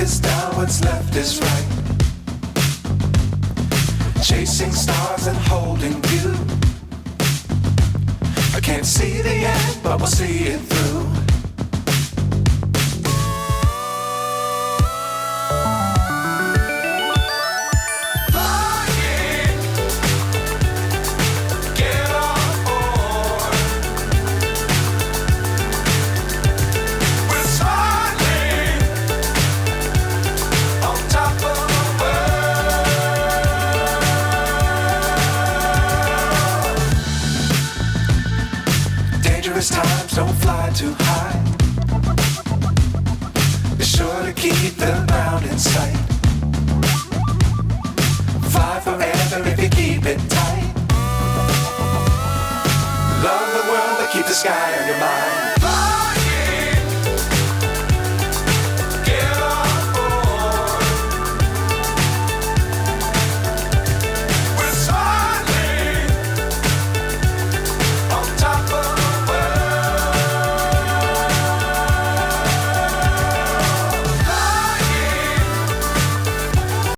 is down, what's left is right. Chasing stars and holding you. I can't see the end, but we'll see it through. Times don't fly too high. Be sure to keep the ground in sight. Fly forever if you keep it tight. Love the world, but keep the sky on your mind.